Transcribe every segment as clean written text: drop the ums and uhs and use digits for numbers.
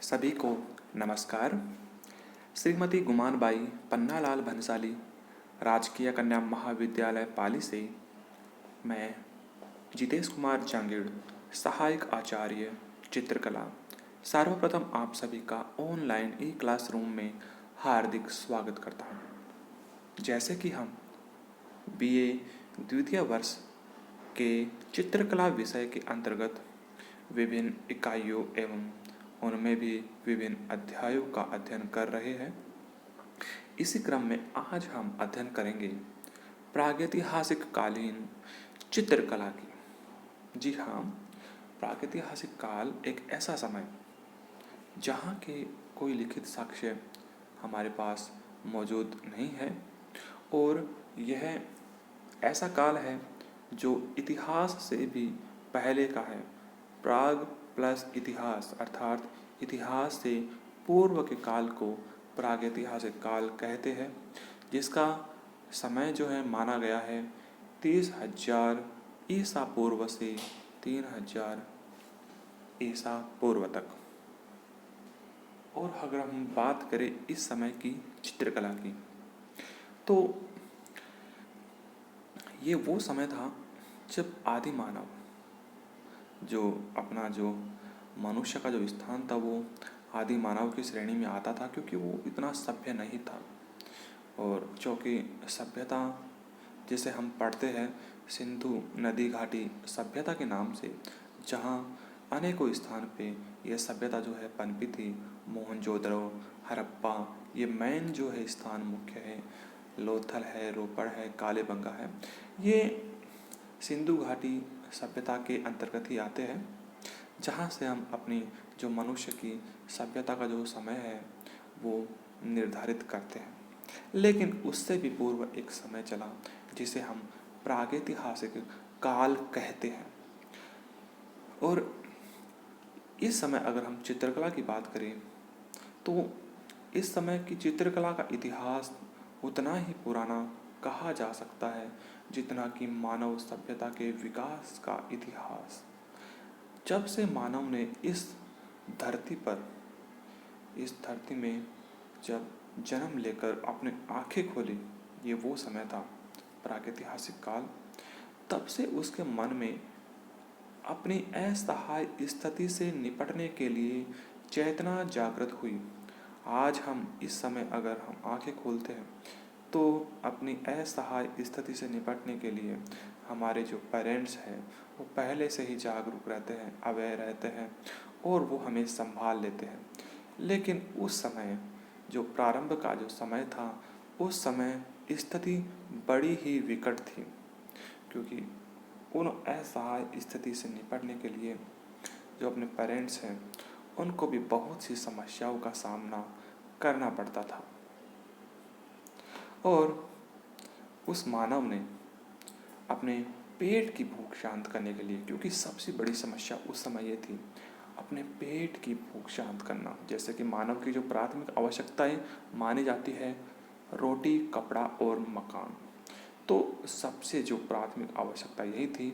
सभी को नमस्कार। श्रीमती गुमानबाई पन्नालाल भंसाली राजकीय कन्या महाविद्यालय पाली से मैं जितेश कुमार जांगीड़, सहायक आचार्य चित्रकला, सर्वप्रथम आप सभी का ऑनलाइन ई क्लासरूम में हार्दिक स्वागत करता हूँ। जैसे कि हम बीए द्वितीय वर्ष के चित्रकला विषय के अंतर्गत विभिन्न इकाइयों एवं उनमें भी विभिन्न अध्यायों का अध्ययन कर रहे हैं। इसी क्रम में आज हम अध्ययन करेंगे प्रागैतिहासिक कालीन चित्रकला की। जी हाँ, प्रागैतिहासिक काल एक ऐसा समय जहाँ के कोई लिखित साक्ष्य हमारे पास मौजूद नहीं है और यह ऐसा काल है जो इतिहास से भी पहले का है। प्राग प्लस इतिहास अर्थात इतिहास से पूर्व के काल को प्रागैतिहासिक काल कहते हैं, जिसका समय जो है माना गया है 30,000 ईसा पूर्व से 3,000 ईसा पूर्व तक। और अगर हम बात करें इस समय की चित्रकला की, तो ये वो समय था जब आदि मानव जो मनुष्य का जो स्थान था वो आदि मानव की श्रेणी में आता था, क्योंकि वो इतना सभ्य नहीं था। और चूँकि सभ्यता जिसे हम पढ़ते हैं सिंधु नदी घाटी सभ्यता के नाम से, जहाँ अनेकों स्थान पे यह सभ्यता जो है पनपी थी। मोहनजोदड़ो, हड़प्पा, ये मेन जो है स्थान मुख्य है। लोथल है, रोपड़ है, कालीबंगा है, ये सिंधु घाटी सभ्यता के अंतर्गत ही आते हैं, जहाँ से हम अपनी जो मनुष्य की सभ्यता का जो समय है वो निर्धारित करते हैं। लेकिन उससे भी पूर्व एक समय चला जिसे हम प्रागैतिहासिक काल कहते हैं। और इस समय अगर हम चित्रकला की बात करें तो इस समय की चित्रकला का इतिहास उतना ही पुराना कहा जा सकता है जितना कि मानव सभ्यता के विकास का इतिहास। जब से मानव ने इस धरती में जब जन्म लेकर अपने आंखें खोली, ये वो समय था प्रागैतिहासिक काल। तब से उसके मन में अपनी असहाय स्थिति से निपटने के लिए चेतना जागृत हुई। आज हम इस समय अगर हम आंखें खोलते हैं तो अपनी असहाय स्थिति से निपटने के लिए हमारे जो पेरेंट्स हैं वो पहले से ही जागरूक रहते हैं, अवेयर रहते हैं और वो हमें संभाल लेते हैं। लेकिन उस समय जो प्रारंभ का जो समय था, उस समय स्थिति बड़ी ही विकट थी, क्योंकि उन असहाय स्थिति से निपटने के लिए जो अपने पेरेंट्स हैं उनको भी बहुत सी समस्याओं का सामना करना पड़ता था। और उस मानव ने अपने पेट की भूख शांत करने के लिए, क्योंकि सबसे बड़ी समस्या उस समय ये थी अपने पेट की भूख शांत करना। जैसे कि मानव की जो प्राथमिक आवश्यकताएं मानी जाती है रोटी, कपड़ा और मकान, तो सबसे जो प्राथमिक आवश्यकता यही थी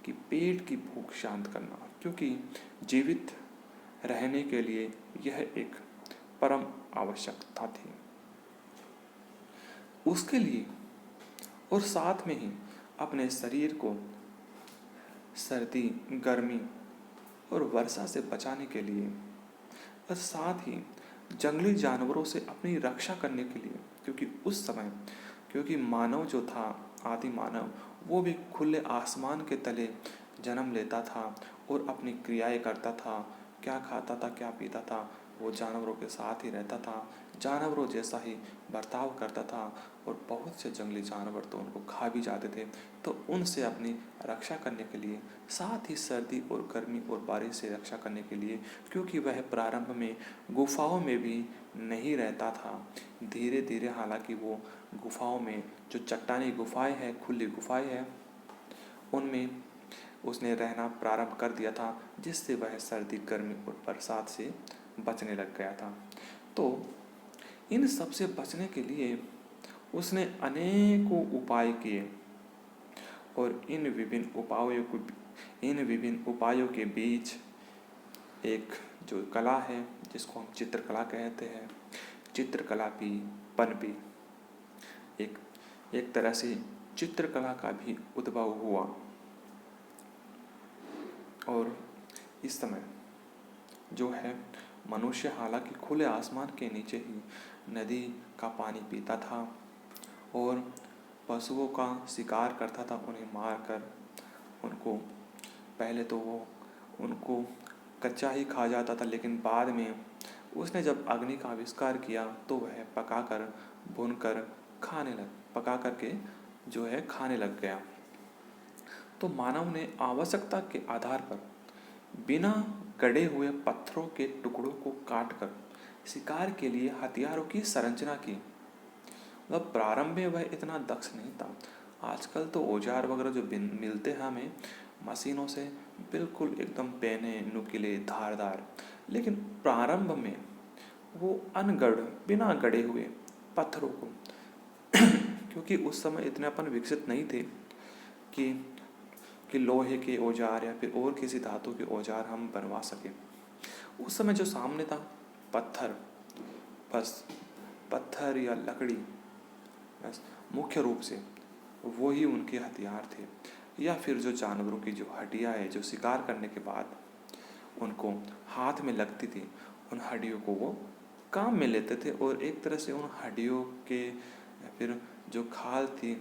कि पेट की भूख शांत करना, क्योंकि जीवित रहने के लिए यह एक परम आवश्यकता थी। उसके लिए और साथ में ही अपने शरीर को सर्दी, गर्मी और वर्षा से बचाने के लिए और साथ ही जंगली जानवरों से अपनी रक्षा करने के लिए, क्योंकि उस समय मानव जो था आदि मानव वो भी खुले आसमान के तले जन्म लेता था और अपनी क्रियाएं करता था। क्या खाता था, क्या पीता था, वो जानवरों के साथ ही रहता था, जानवरों जैसा ही बर्ताव करता था। और बहुत से जंगली जानवर तो उनको खा भी जाते थे। तो उनसे अपनी रक्षा करने के लिए, साथ ही सर्दी और गर्मी और बारिश से रक्षा करने के लिए, क्योंकि वह प्रारंभ में गुफाओं में भी नहीं रहता था, धीरे धीरे हालांकि वो गुफाओं में जो चट्टानी गुफाएं हैं, खुली गुफाएं हैं, उनमें उसने रहना प्रारंभ कर दिया था, जिससे वह सर्दी, गर्मी और बरसात से बचने लग गया था। तो इन सब से बचने के लिए उसने अनेकों उपाय किए और इन विभिन्न उपायों के बीच एक जो कला है जिसको हम चित्रकला कहते हैं, चित्रकला भी पनपी। एक एक तरह से चित्रकला का भी उद्भव हुआ। और इस समय जो है मनुष्य हालांकि खुले आसमान के नीचे ही नदी का पानी पीता था और पशुओं का शिकार करता था, उन्हें मारकर उनको, पहले तो वो उनको कच्चा ही खा जाता था, लेकिन बाद में उसने जब अग्नि का आविष्कार किया तो वह पकाकर भूनकर पका करके जो है खाने लग गया। तो मानव ने आवश्यकता के आधार पर बिना गढ़े हुए पत्थरों के टुकड़ों को काटकर शिकार के लिए हथियारों की संरचना की। मतलब प्रारंभ में वह इतना दक्ष नहीं था। आजकल तो औजार वगैरह जो मिलते हैं हमें मशीनों से, बिल्कुल एकदम पेने नुकीले धारदार, लेकिन प्रारंभ में वो अनगढ़ बिना गढ़े हुए पत्थरों को क्योंकि उस समय इतने अपन विकसित नहीं थे कि लोहे के औजार या फिर और किसी धातु के औजार हम बनवा सकें। उस समय जो सामने था पत्थर, बस पत्थर या लकड़ी, बस मुख्य रूप से वो ही उनके हथियार थे। या फिर जो जानवरों की जो हड्डियाँ है जो शिकार करने के बाद उनको हाथ में लगती थी, उन हड्डियों को वो काम में लेते थे और एक तरह से उन हड्डियों के या फिर जो खाल थी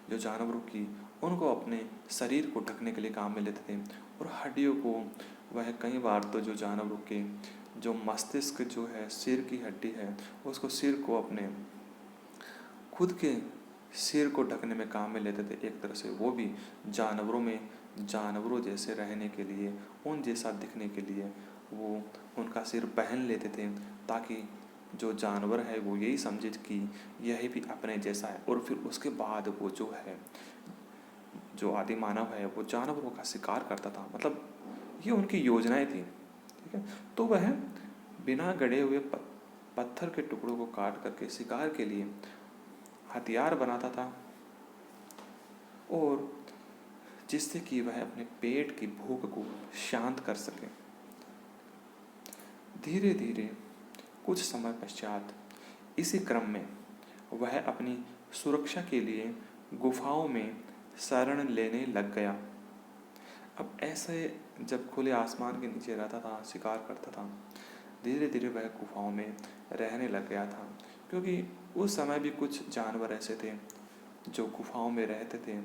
जो जानवरों की, उनको अपने शरीर को ढकने के लिए काम में लेते थे। और हड्डियों को वह कई बार तो जो जानवरों के जो मस्तिष्क जो है सिर की हड्डी है, उसको सिर को अपने खुद के सिर को ढकने में काम में लेते थे। एक तरह से वो भी जानवरों में जानवरों जैसे रहने के लिए, उन जैसा दिखने के लिए वो उनका सिर पहन लेते थे, ताकि जो जानवर है वो यही समझे कि यह भी अपने जैसा है। और फिर उसके बाद वो जो है जो आदि मानव है वो जानवरों का शिकार करता था। मतलब ये उनकी योजनाएं थी, ठीक है। तो वह बिना गढ़े हुए पत्थर के टुकड़ों को काट करके शिकार के लिए हथियार बनाता था, और जिससे कि वह अपने पेट की भूख को शांत कर सके। धीरे धीरे कुछ समय पश्चात इसी क्रम में वह अपनी सुरक्षा के लिए गुफाओं में शरण लेने लग गया। अब ऐसे जब खुले आसमान के नीचे रहता था, शिकार करता था, धीरे धीरे वह गुफाओं में रहने लग गया था। क्योंकि उस समय भी कुछ जानवर ऐसे थे जो गुफाओं में रहते थे,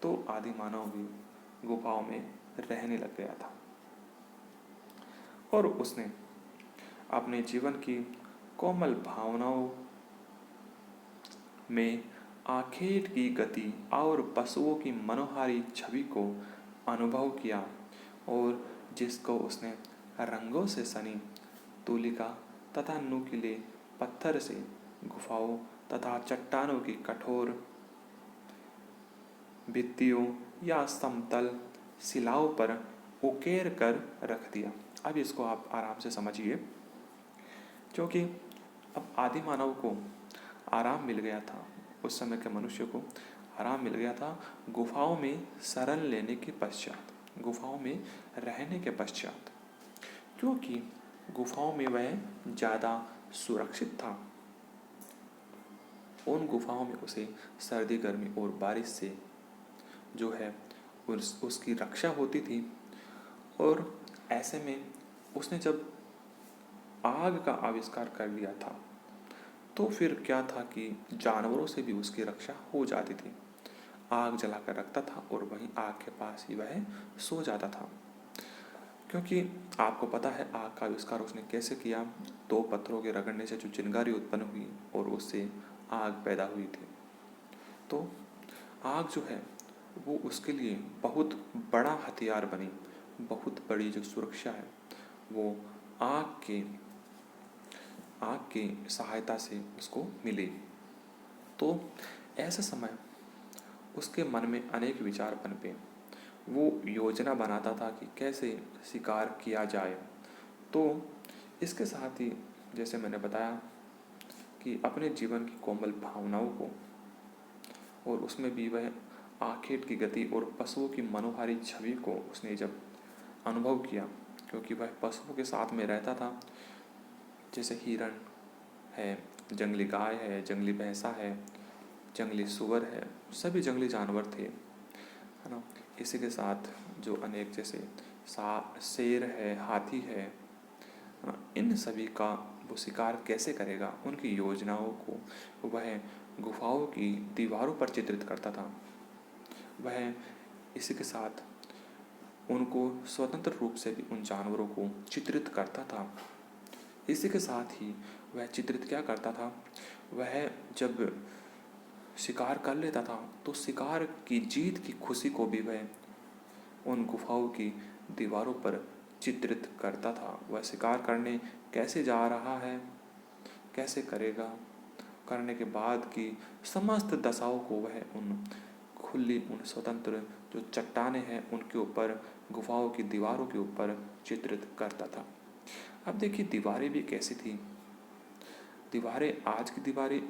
तो आदि मानव भी गुफाओं में रहने लग गया था। और उसने अपने जीवन की कोमल भावनाओं में आखेट की गति और पशुओं की मनोहारी छवि को अनुभव किया, और जिसको उसने रंगों से सनी तुलिका तथा नुकीले पत्थर से गुफाओं तथा चट्टानों की कठोर भित्तियों या समतल शिलाओं पर उकेर कर रख दिया। अब इसको आप आराम से समझिए, क्योंकि अब आदि मानव को आराम मिल गया था, उस समय के मनुष्य को आराम मिल गया था गुफाओं में शरण लेने के पश्चात, गुफाओं में रहने के पश्चात, क्योंकि गुफाओं में वह ज़्यादा सुरक्षित था। उन गुफाओं में उसे सर्दी गर्मी और बारिश से जो है उसकी रक्षा होती थी। और ऐसे में उसने जब आग का आविष्कार कर लिया था, तो फिर क्या था कि जानवरों से भी उसकी रक्षा हो जाती थी। आग जलाकर रखता था और वहीं आग के पास ही वह सो जाता था। क्योंकि आपको पता है आग का आविष्कार उसने कैसे किया, दो पत्थरों के रगड़ने से जो चिंगारी उत्पन्न हुई और उससे आग पैदा हुई थी। तो आग जो है वो उसके लिए बहुत बड़ा हथियार बनी, बहुत बड़ी जो सुरक्षा है वो आग की सहायता से उसको मिली। तो ऐसे समय उसके मन में अनेक विचार पनपे। वो योजना बनाता था कि कैसे शिकार किया जाए। तो इसके साथ ही जैसे मैंने बताया कि अपने जीवन की कोमल भावनाओं को, और उसमें भी वह आखेट की गति और पशुओं की मनोहारी छवि को उसने जब अनुभव किया, क्योंकि वह पशुओं के साथ में रहता था, जैसे हिरण है, जंगली गाय है, जंगली भैंसा है, जंगली सुअर है, सभी जंगली जानवर थे, है ना। इसी के साथ जो अनेक जैसे शेर है, हाथी है ना, इन सभी का वो शिकार कैसे करेगा, उनकी योजनाओं को वह गुफाओं की दीवारों पर चित्रित करता था। वह इसी के साथ उनको स्वतंत्र रूप से भी उन जानवरों को चित्रित करता था। इसी के साथ ही वह चित्रित क्या करता था, वह जब शिकार कर लेता था तो शिकार की जीत की खुशी को भी वह उन गुफाओं की दीवारों पर चित्रित करता था। वह शिकार करने कैसे जा रहा है, कैसे करेगा, करने के बाद की समस्त दशाओं को वह उन खुली, उन स्वतंत्र जो चट्टानें हैं उनके ऊपर, गुफाओं की दीवारों के ऊपर चित्रित करता था। अब देखिए दीवारें भी कैसी थी। दीवारें, आज की दीवारें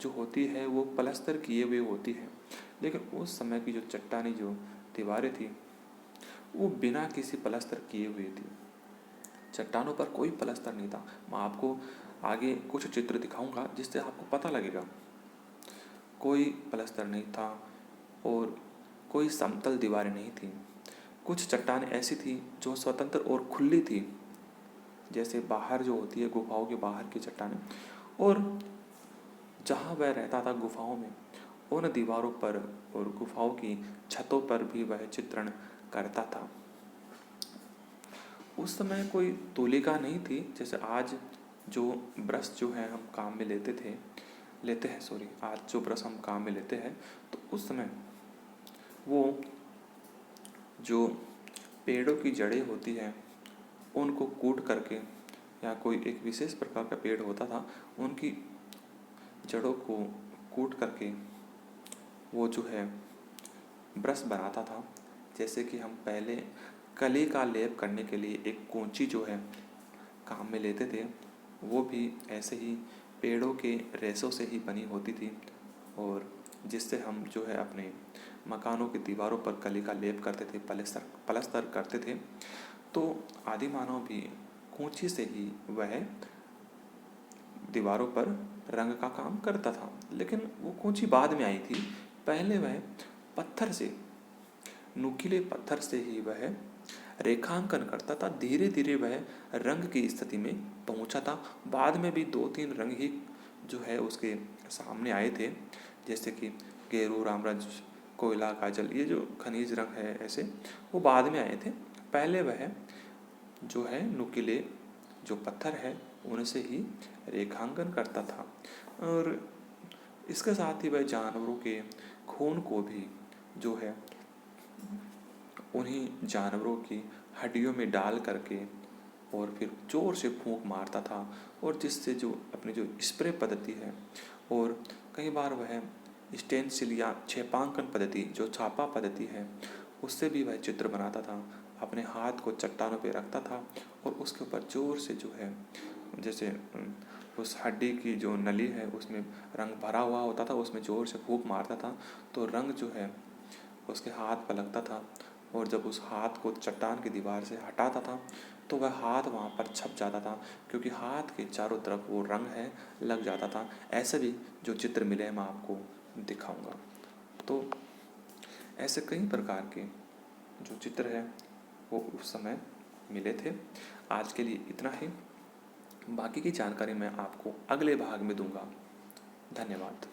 जो होती है वो पलस्तर किए हुए होती है, लेकिन उस समय की जो चट्टानी जो दीवारें थी वो बिना किसी पलस्तर किए हुए थी। चट्टानों पर कोई पलस्तर नहीं था। मैं आपको आगे कुछ चित्र दिखाऊंगा जिससे आपको पता लगेगा। कोई पलस्तर नहीं था और कोई समतल दीवारें नहीं थी। कुछ चट्टानें ऐसी थी जो स्वतंत्र और खुली थी, जैसे बाहर जो होती है गुफाओं के बाहर की चट्टानें, और जहाँ वह रहता था गुफाओं में, उन दीवारों पर और गुफाओं की छतों पर भी वह चित्रण करता था। उस समय कोई तूलिका नहीं थी, जैसे आज जो ब्रश जो है हम काम में लेते हैं आज जो ब्रश हम काम में लेते हैं, तो उस समय वो जो पेड़ों की जड़ें होती हैं उनको कूट करके, या कोई एक विशेष प्रकार का पेड़ होता था उनकी जड़ों को कूट करके वो जो है ब्रश बनाता था। जैसे कि हम पहले कली का लेप करने के लिए एक कौंची जो है काम में लेते थे, वो भी ऐसे ही पेड़ों के रेशों से ही बनी होती थी, और जिससे हम जो है अपने मकानों की दीवारों पर कली का लेप करते थे, पलस्तर करते थे। तो आदि मानव भी कौंची से ही वह दीवारों पर रंग का काम करता था, लेकिन वो कौंची बाद में आई थी। पहले वह पत्थर से, नुकीले पत्थर से ही वह रेखांकन करता था। धीरे धीरे वह रंग की स्थिति में पहुंचा था। बाद में भी 2-3 रंग ही जो है उसके सामने आए थे, जैसे कि गेरू, रामराज, कोयला, काजल, ये जो खनिज रंग है ऐसे, वो बाद में आए थे। पहले वह जो है नुकीले जो पत्थर है उनसे ही रेखांकन करता था। और इसके साथ ही वह जानवरों के खून को भी जो है उन्हीं जानवरों की हड्डियों में डाल करके और फिर जोर से फूंक मारता था, और जिससे जो अपनी जो स्प्रे पद्धति है, और कई बार वह स्टेंसिल या छेपांकन पद्धति जो छापा पद्धति है उससे भी वह चित्र बनाता था। अपने हाथ को चट्टानों पे रखता था और उसके ऊपर जोर से जो है, जैसे उस हड्डी की जो नली है उसमें रंग भरा हुआ होता था, उसमें जोर से फूंक मारता था तो रंग जो है उसके हाथ पर लगता था, और जब उस हाथ को चट्टान की दीवार से हटाता था तो वह हाथ वहाँ पर छप जाता था, क्योंकि हाथ के चारों तरफ वो रंग है लग जाता था। ऐसे भी जो चित्र मिले हैं मैं आपको दिखाऊंगा। तो ऐसे कई प्रकार के जो चित्र है वो उस समय मिले थे। आज के लिए इतना ही, बाकी की जानकारी मैं आपको अगले भाग में दूंगा। धन्यवाद।